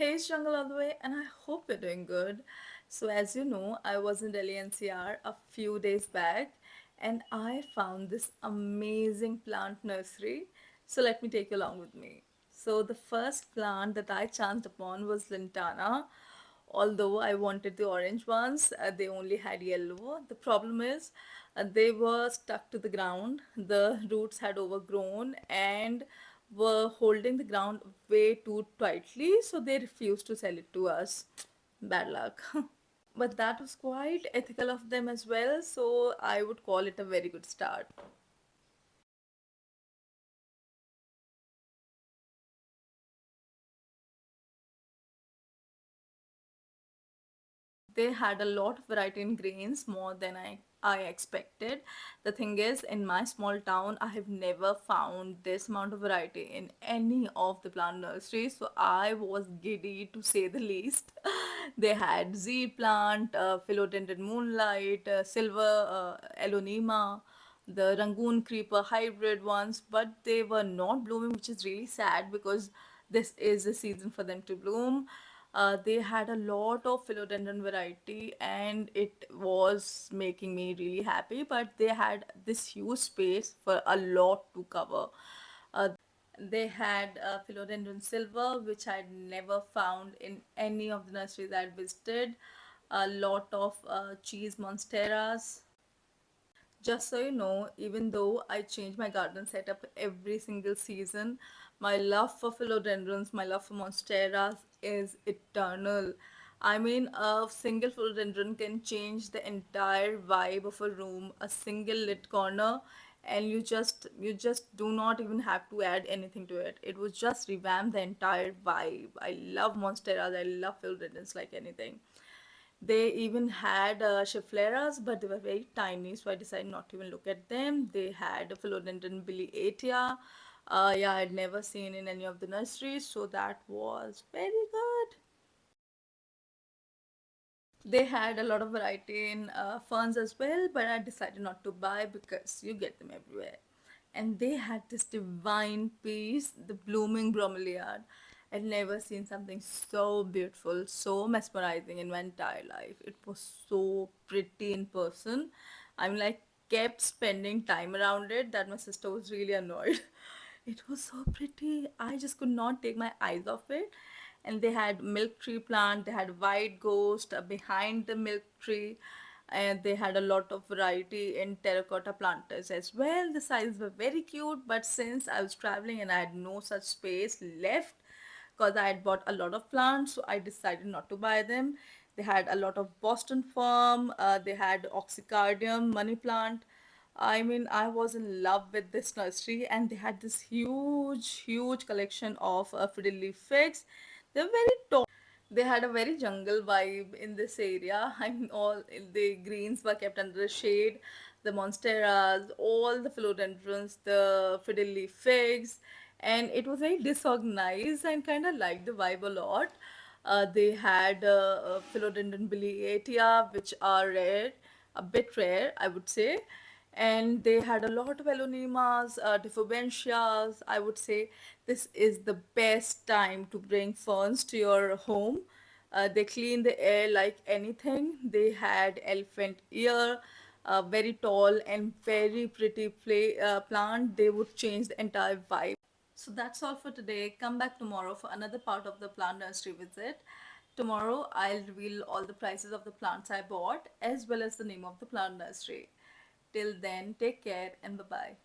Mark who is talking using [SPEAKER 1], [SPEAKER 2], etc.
[SPEAKER 1] Hey, it's Jungle all the way, and I hope you're doing good. So, as you know, I was in Delhi NCR a few days back, and I found this amazing plant nursery. So, let me take you along with me. So, the first plant that I chanced upon was Lintana. Although I wanted the orange ones, they only had yellow. The problem is, they were stuck to the ground. The roots had overgrown and were holding the ground way too tightly, so they refused to sell it to us. Bad luck. But that was quite ethical of them as well, so I would call it a very good start. They had a lot of variety in grains, more than I expected. The thing is, in my small town, I have never found this amount of variety in any of the plant nurseries, so I was giddy to say the least. They had Z plant, philodendron moonlight, silver elonema, the Rangoon creeper hybrid ones, but they were not blooming, which is really sad because this is the season for them to bloom. They had a lot of philodendron variety and it was making me really happy, but they had this huge space for a lot to cover. They had philodendron silver, which I'd never found in any of the nurseries I'd visited. A lot of cheese monsteras. Just so you know, even though I change my garden setup every single season, my love for philodendrons, my love for monsteras is eternal. I mean, a single philodendron can change the entire vibe of a room, a single lit corner, and you just do not even have to add anything to it. It would just revamp the entire vibe. I love monsteras. I love philodendrons like anything. They even had Scheffleras, but they were very tiny, so I decided not to even look at them. They had a Philodendron biliatia. Yeah, I'd never seen in any of the nurseries, so that was very good. They had a lot of variety in ferns as well, but I decided not to buy because you get them everywhere. And they had this divine piece, the blooming bromeliad. I'd never seen something so beautiful, so mesmerizing in my entire life. It was so pretty in person. I'm like kept spending time around it that my sister was really annoyed. It was so pretty. I just could not take my eyes off it. And they had milk tree plant, they had white ghost behind the milk tree, and they had a lot of variety in terracotta planters as well. The sizes were very cute, but since I was traveling and I had no such space left, because I had bought a lot of plants, so I decided not to buy them. They had a lot of Boston Farm, they had Oxycardium, money plant. I mean, I was in love with this nursery, and they had this huge collection of fiddle figs. They're very tall. They had a very jungle vibe in this area. I mean, all the greens were kept under the shade, the monsteras, all the philodendrons, the fiddle figs, and it was very disorganized and kind of liked the vibe a lot. They had philodendron biliatia, which are rare, a bit rare, I would say, and they had a lot of allonemas, differentias. I would say this is the best time to bring ferns to your home. They clean the air like anything. They had elephant ear, very tall and very pretty plant. They would change the entire vibe. So that's all for today. Come back tomorrow for another part of the plant nursery visit. Tomorrow I'll reveal all the prices of the plants I bought as well as the name of the plant nursery. Till then, take care and bye bye.